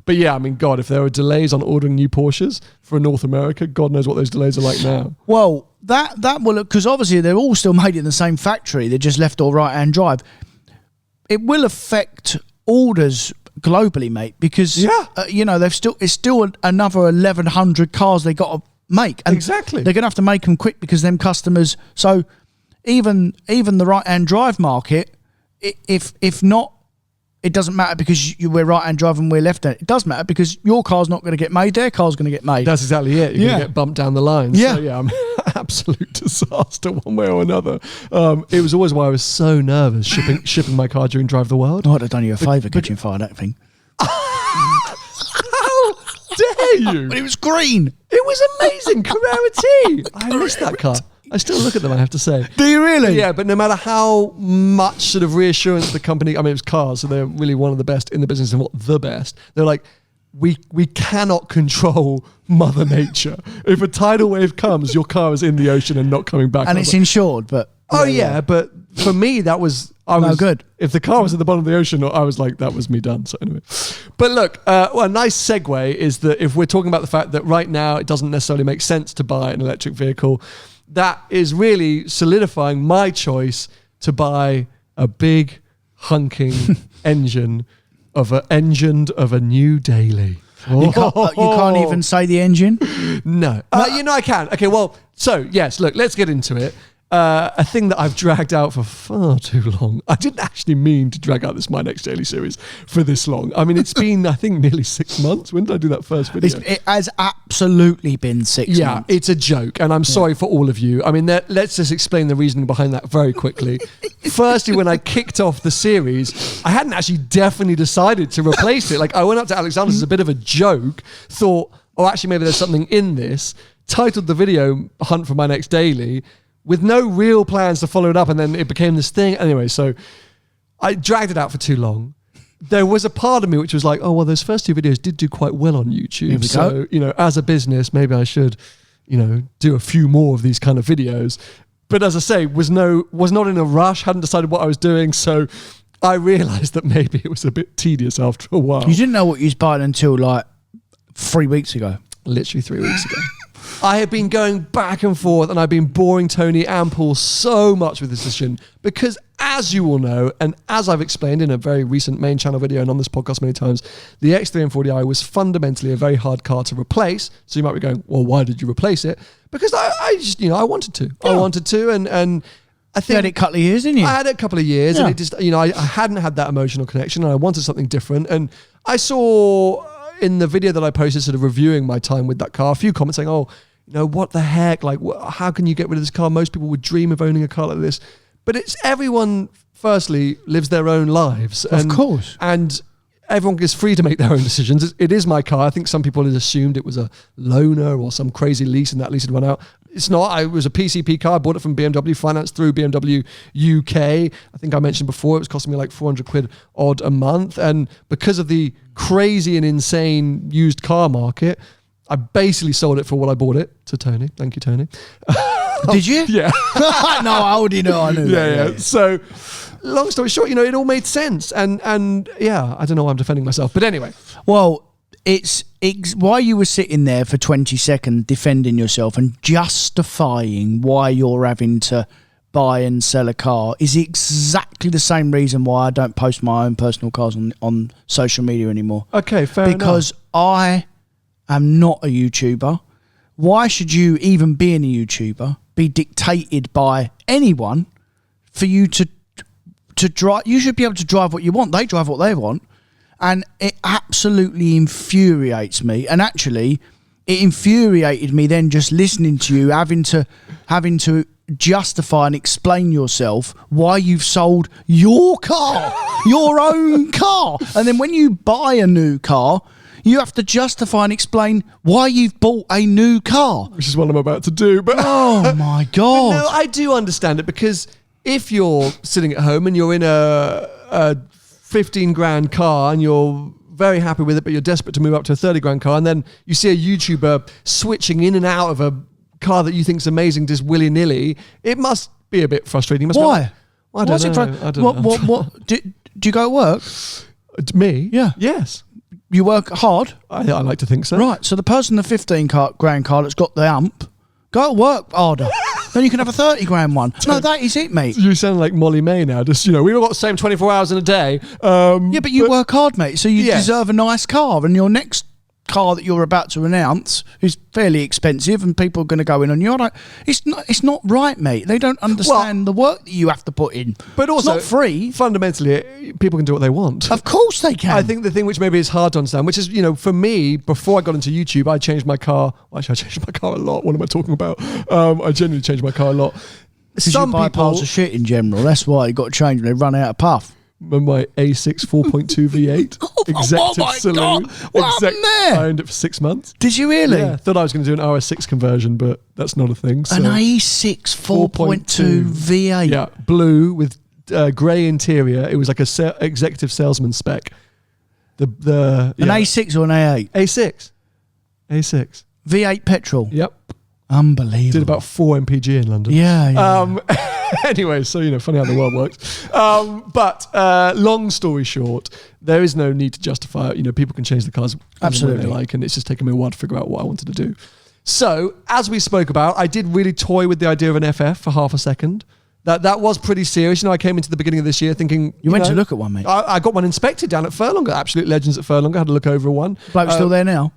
But yeah, I mean, God, if there are delays on ordering new Porsches for North America, God knows what those delays are like now. Well, that will, because obviously they're all still made in the same factory. They're just left or right-hand drive. It will affect orders globally, mate, because it's still another 1,100 cars they got to make. And exactly. They're going to have to make them quick because them customers. So even the right-hand drive market, if not, it doesn't matter because we're right-hand drive and we're left-hand. It does matter because your car's not going to get made, their car's going to get made. That's exactly it. You're going to get bumped down the line. Yeah. So, I mean, absolute disaster one way or another. It was always why I was so nervous shipping my car during Drive the World. I would have done you a favour catching fire, that thing. How dare you? But it was green. It was amazing. Carrera T. I missed that car. I still look at them, I have to say. Do you really? Yeah, but no matter how much sort of reassurance the company, I mean, it was cars, so they're really one of the best in the business, and not the best. They're like, we cannot control Mother Nature. If a tidal wave comes, your car is in the ocean and not coming back. And it's insured, but... But for me, that was... No good. If the car was at the bottom of the ocean, I was like, that was me done. So anyway. But look, a nice segue is that if we're talking about the fact that right now it doesn't necessarily make sense to buy an electric vehicle, that is really solidifying my choice to buy a big hunking engine of a new daily. You can't even say the engine? No. I can. Okay, well, so yes, look, let's get into it. A thing that I've dragged out for far too long. I didn't actually mean to drag out this My Next Daily series for this long. I mean, it's been, I think, nearly 6 months. When did I do that first video? It has absolutely been 6 months. Yeah, it's a joke, and I'm sorry for all of you. I mean, let's just explain the reasoning behind that very quickly. Firstly, when I kicked off the series, I hadn't actually definitely decided to replace it. Like, I went up to Alexander's as a bit of a joke, thought, actually, maybe there's something in this, titled the video Hunt for My Next Daily, with no real plans to follow it up, and then it became this thing. Anyway, so I dragged it out for too long. There was a part of me which was like, those first 2 videos did do quite well on YouTube. So, as a business, maybe I should, do a few more of these kind of videos. But as I say, was not in a rush, hadn't decided what I was doing. So I realized that maybe it was a bit tedious after a while. You didn't know what you was buying until like 3 weeks ago. Literally 3 weeks ago. I have been going back and forth, and I've been boring Tony and Paul so much with this decision because, as you all know, and as I've explained in a very recent main channel video and on this podcast many times, the X3 was fundamentally a very hard car to replace. So you might be going, well, why did you replace it? Because I just, I wanted to. Yeah. I wanted to, and I think you had it a couple of years, didn't you? I had it a couple of years, and it just, I hadn't had that emotional connection, and I wanted something different. And I saw in the video that I posted, sort of reviewing my time with that car, a few comments saying, "Oh, what the heck? Like, how can you get rid of this car? Most people would dream of owning a car like this." But it's everyone. Firstly, lives their own lives, of course, and everyone is free to make their own decisions. It is my car. I think some people had assumed it was a loaner or some crazy lease, and that lease had run out. It's not. It was a PCP car. I bought it from BMW, financed through BMW UK. I think I mentioned before it was costing me like 400 quid odd a month. And because of the crazy and insane used car market, I basically sold it for what I bought it to Tony. Thank you, Tony. Did you? Yeah. No, I already know. I knew that. Yeah. So, long story short, it all made sense. And yeah, I don't know why I'm defending myself. But anyway. Well, it's why you were sitting there for 20 seconds defending yourself and justifying why you're having to buy and sell a car is exactly the same reason why I don't post my own personal cars on social media anymore. Okay, fair enough. Because I am not a YouTuber. Why should you, even being a YouTuber, be dictated by anyone for you to drive? You should be able to drive what you want. They drive what they want. And it absolutely infuriates me. And actually, it infuriated me then just listening to you, having to justify and explain yourself why you've sold your car, your own car. And then when you buy a new car, you have to justify and explain why you've bought a new car. Which is what I'm about to do. But oh my God. No, I do understand it, because if you're sitting at home and you're in a 15 grand car and you're very happy with it, but you're desperate to move up to a 30 grand car, and then you see a YouTuber switching in and out of a car that you think is amazing just willy-nilly, it must be a bit frustrating. Why? I don't know. What? Do you go to work? Me? Yeah. Yes. You work hard? I like to think so. Right, so the person in the 15 grand car that's got the amp, go to work harder. Then you can have a 30 grand one. No, that is it, mate. You sound like Molly May now. Just, we've all got the same 24 hours in a day. Yeah, but you work hard, mate, so you deserve a nice car. And your next car that you're about to announce is fairly expensive, and people are going to go in on you. It's not right, mate. They don't understand the work that you have to put in. But also, it's not free. Fundamentally, people can do what they want. Of course they can. I think the thing which maybe is hard to understand, which is, for me, before I got into YouTube, I changed my car. Well, actually, I changed my car a lot. What am I talking about? I genuinely changed my car a lot. Because you buy piles of shit in general. That's why you got to change when they run out of puff. My A6 4.2 V8 executive saloon. What happened there? I owned it for 6 months. Did you really? Yeah, thought I was going to do an RS6 conversion, but that's not a thing. So. An A6 4.2 V8. Yeah, blue with grey interior. It was like a executive salesman spec. An A6 or an A8? A6. V8 petrol. Yep. Unbelievable. Did about 4 mpg in London. Yeah. Anyway, so funny how the world works. But long story short, there is no need to justify it. People can change the cars absolutely they like, and it's just taken me a while to figure out what I wanted to do. So, as we spoke about, I did really toy with the idea of an FF for half a second. That was pretty serious. I came into the beginning of this year thinking... You went to look at one, mate. I got one inspected down at Furlonger. Absolute legends at Furlonger. Had a look over one. Bloke's still there now?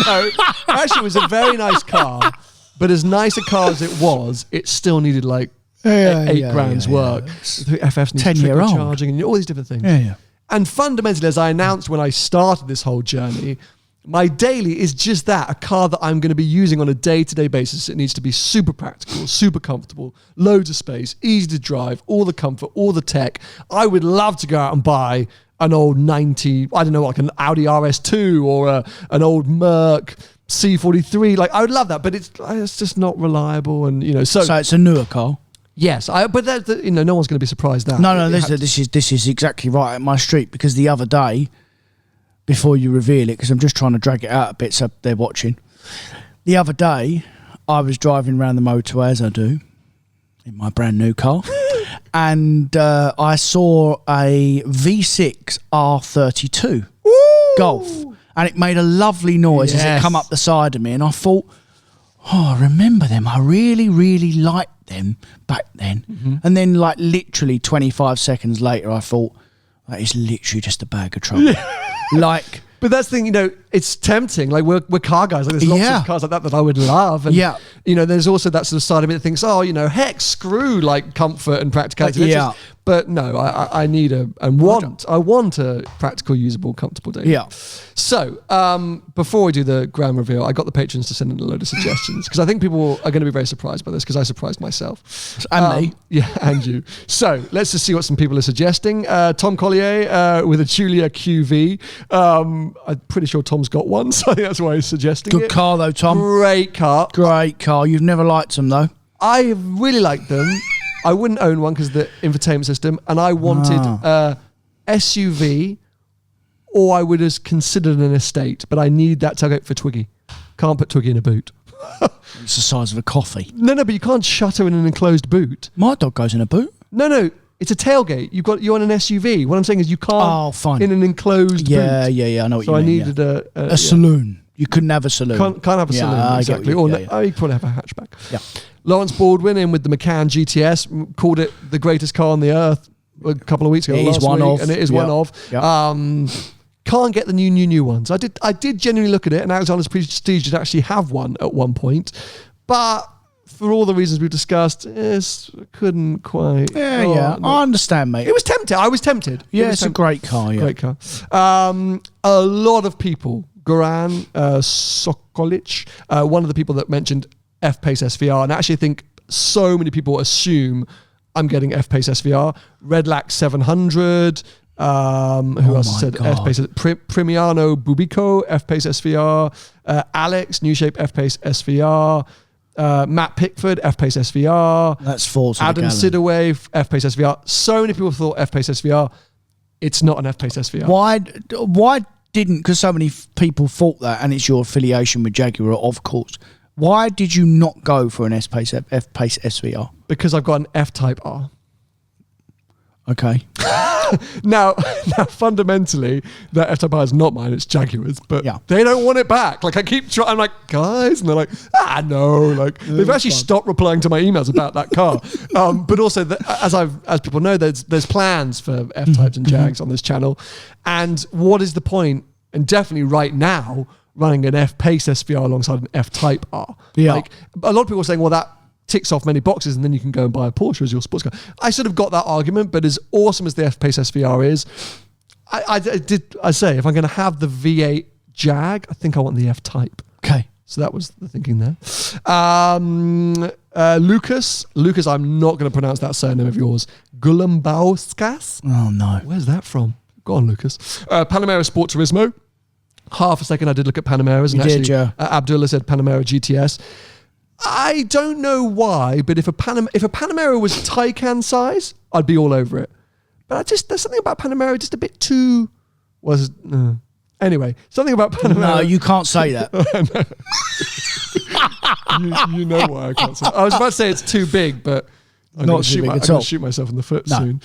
No, actually, it was a very nice car, but as nice a car as it was, it still needed like eight grand's work. The FFs need trickle charging and all these different things. Yeah. And fundamentally, as I announced when I started this whole journey, my daily is just that, a car that I'm going to be using on a day-to-day basis. It needs to be super practical, super comfortable, loads of space, easy to drive, all the comfort, all the tech. I would love to go out and buy an old 90, I don't know, like an Audi RS2 or an old Merc C43. Like, I would love that, but it's just not reliable. And, so it's a newer car. Yes, but no one's going to be surprised now. No, this is exactly right at my street, because the other day, before you reveal it, because I'm just trying to drag it out a bit so they're watching. The other day, I was driving around the motorway, as I do, in my brand new car, and I saw a V6 R32 Golf, and it made a lovely noise as it come up the side of me, and I thought, Oh, I remember them. I really, really liked them back then. Mm-hmm. And then, like, literally 25 seconds later, I thought, that is literally just a bag of trouble. Like... But that's the thing, you know, it's tempting. Like, we're car guys. Like, there's lots of cars like that I would love. And, you know, there's also that sort of side of me that thinks, oh, you know, heck, screw, like, comfort and practicality. But no, I need I want a practical, usable, comfortable day. Yeah. So, before we do the grand reveal, I got the patrons to send in a load of suggestions because I think people are going to be very surprised by this because I surprised myself. And me. Yeah, and you. So, let's just see what some people are suggesting. Tom Collier with a Julia QV. I'm pretty sure Tom's got one, so I think that's why he's suggesting it. Good car, though, Tom. Great car. Great car. You've never liked them, though. I really like them. I wouldn't own one because of the infotainment system, and I wanted a SUV, or I would have considered an estate, but I need that tailgate for Twiggy. Can't put Twiggy in a boot. It's the size of a coffee. No, but you can't shut her in an enclosed boot. My dog goes in a boot. No, it's a tailgate. You're on an SUV. What I'm saying is you can't in an enclosed boot. Yeah, I know what you mean. So I needed a saloon. You couldn't have a saloon. Can't have a saloon, exactly. You could probably have a hatchback. Yeah. Lawrence Baldwin in with the McCann GTS, called it the greatest car on the earth a couple of weeks ago. It is one of. And it is one of. Yeah. Can't get the new ones. I did genuinely look at it, and Alexander's Prestige did actually have one at one point. But for all the reasons we've discussed, couldn't quite. Yeah. No. I understand, mate. It was tempting. I was tempted. Yeah, it's a great car, yeah. Great car. A lot of people, Goran Sokolic, one of the people that mentioned F-Pace SVR, and I actually think so many people assume I'm getting F-Pace SVR. Redlac 700, who else said F-Pace? Primiano Bubico, F-Pace SVR, Alex, New Shape F-Pace SVR, Matt Pickford, F-Pace SVR. That's false. Adam Sidaway, F-Pace SVR. So many people thought F-Pace SVR. It's not an F-Pace SVR. Why didn't, because so many people thought that, and it's your affiliation with Jaguar, of course. Why did you not go for an F-Pace SVR? Because I've got an F-Type R. Okay. Now, fundamentally, that F-Type R is not mine, it's Jaguar's, but they don't want it back. Like, I keep trying, I'm like, guys, and they're like, no. Like, they've actually stopped replying to my emails about that car. But also, as people know, there's plans for F-Types and Jags on this channel. And what is the point, and definitely right now, running an F-Pace SVR alongside an F-Type R? Yeah. Like, a lot of people are saying, well, that ticks off many boxes and then you can go and buy a Porsche as your sports car. I sort of got that argument, but as awesome as the F-Pace SVR is, I say if I'm going to have the V8 Jag, I think I want the F-Type. Okay. So that was the thinking there. Lucas, I'm not going to pronounce that surname of yours. Gulambauskas? Oh, no. Where's that from? Go on, Lucas. Panamera Sport Turismo. Half a second I did look at Panameras, and Abdullah said Panamera GTS. I don't know why, but if a Panamera was Taycan size, I'd be all over it. But there's something about Panamera just a bit too. Anyway, something about Panamera. No, you can't say that. you know why I can't say that. I was about to say it's too big, but I'm going to shoot myself in the foot soon.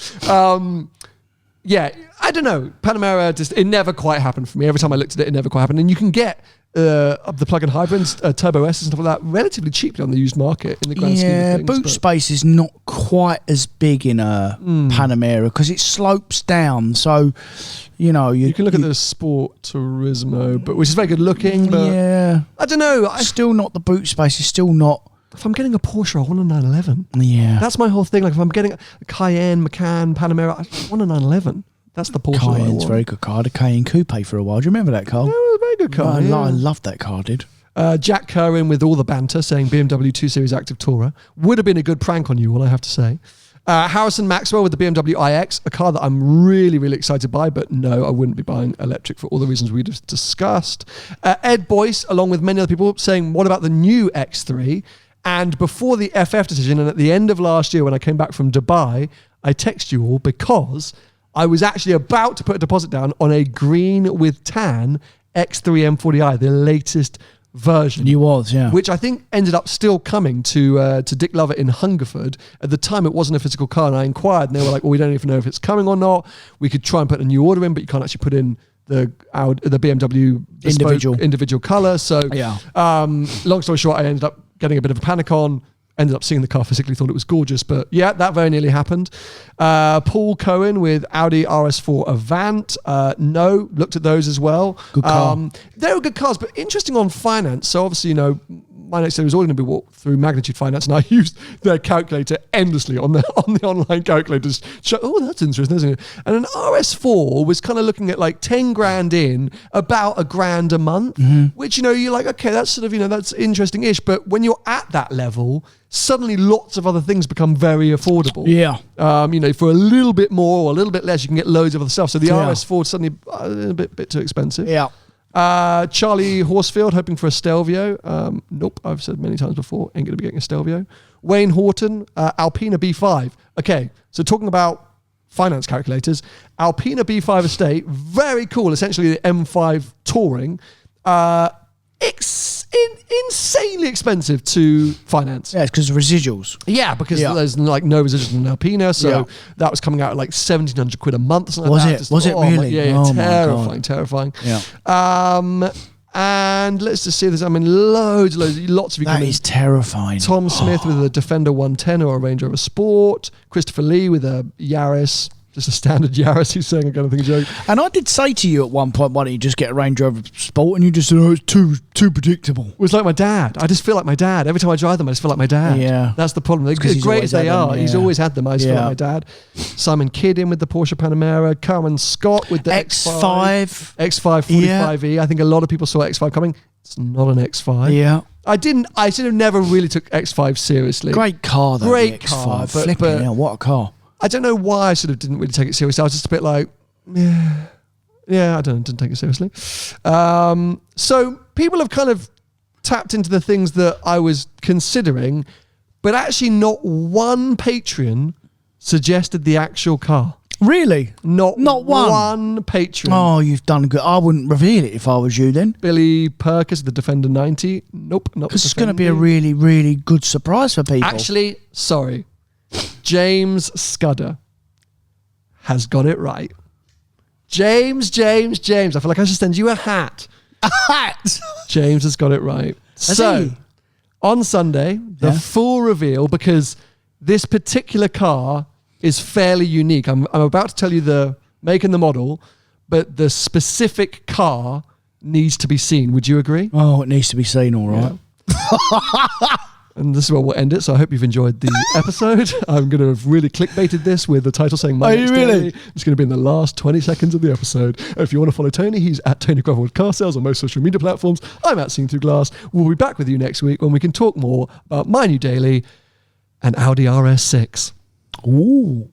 Yeah, I don't know. Panamera, it never quite happened for me. Every time I looked at it never quite happened. And you can get the plug-in hybrids, Turbo S and stuff like that, relatively cheaply on the used market in the grand scheme of things. Yeah, boot space is not quite as big in a Panamera because it slopes down. So, you can look at the Sport Turismo, which is very good looking. But yeah, I don't know. Still not the boot space. Is still not. If I'm getting a Porsche, I want a 911. Yeah. That's my whole thing. Like, if I'm getting a Cayenne, Macan, Panamera, I want a 911. That's the Porsche Cayenne's a very good car. The Cayenne Coupe for a while. Do you remember that car? Yeah, it was a very good car. I loved that car, dude. Jack Kerwin with all the banter saying BMW 2 Series Active Tourer. Would have been a good prank on you, all I have to say. Harrison Maxwell with the BMW iX, a car that I'm really, really excited by, but no, I wouldn't be buying electric for all the reasons we just discussed. Ed Boyce, along with many other people, saying, what about the new X3? And before the FF decision, and at the end of last year when I came back from Dubai, I texted you all because I was actually about to put a deposit down on a green with tan X3 M40i, the latest version. You was, yeah. Which I think ended up still coming to Dick Lovett in Hungerford. At the time, it wasn't a physical car, and I inquired, and they were like, well, we don't even know if it's coming or not. We could try and put a new order in, but you can't actually put in the BMW individual colour. So, long story short, I ended up getting a bit of a panic on. Ended up seeing the car physically, thought it was gorgeous, but yeah, that very nearly happened. Paul Cohen with Audi RS4 Avant. No, looked at those as well. Good car. They were good cars, but interesting on finance. So obviously, my next day was always going to be walked through Magnitude Finance, and I used their calculator endlessly on the online calculators. Oh, that's interesting, isn't it? And an RS4 was kind of looking at like 10 grand in, about $1,000 a month, which, you're like, okay, that's sort of, that's interesting-ish. But when you're at that level, suddenly lots of other things become very affordable. Yeah. For a little bit more or a little bit less, you can get loads of other stuff. So the RS4 is suddenly a bit too expensive. Yeah. Charlie Horsfield hoping for a Stelvio. Nope, I've said many times before, ain't going to be getting a Stelvio. Wayne Horton, Alpina B5. Okay, so talking about finance calculators, Alpina B5 estate, very cool, essentially the M5 Touring. Insanely expensive to finance. Yeah, it's because of residuals. Yeah, because there's like no residuals in Alpina, so that was coming out at like 1,700 quid a month. Or something like that. Was it really? Yeah, terrifying. Yeah. And let's just see this. I mean, lots of you. That is terrifying. Tom Smith with a Defender 110 or a Range Rover Sport. Christopher Lee with a Yaris. Just a standard Yaris, he's saying a kind of thing joke. And I did say to you at one point, why don't you just get a Range Rover Sport? And you just said, it's too predictable. It was like my dad. I just feel like my dad. Every time I drive them, I just feel like my dad. Yeah. That's the problem. As great as they are, he's always had them. I just feel like my dad. Simon Kidd in with the Porsche Panamera. Carmen Scott with the X5. X5 45E. I think a lot of people saw X5 coming. It's not an X5. Yeah. I sort of never really took X5 seriously. Great car, though. Great car. But what a car. I don't know why I sort of didn't really take it seriously. I was just a bit like, didn't take it seriously. So people have kind of tapped into the things that I was considering, but actually not one Patreon suggested the actual car. Really? Not one Patreon. Oh, you've done good. I wouldn't reveal it if I was you then. Billy Perkins, the Defender 90. Nope, not because it's going to be a really, really good surprise for people. Actually, sorry. James Scudder has got it right. James. I feel like I should send you a hat. A hat? James has got it right. On Sunday, the full reveal, because this particular car is fairly unique. I'm about to tell you the make and the model, but the specific car needs to be seen. Would you agree? Oh, it needs to be seen, all right. Yeah. And this is where we'll end it. So I hope you've enjoyed the episode. I'm going to have really clickbaited this with the title saying My Next Day. It's going to be in the last 20 seconds of the episode. If you want to follow Tony, he's at Tony Grovel with Car Sales on most social media platforms. I'm at Seen Through Glass. We'll be back with you next week when we can talk more about my new daily and Audi RS6. Ooh.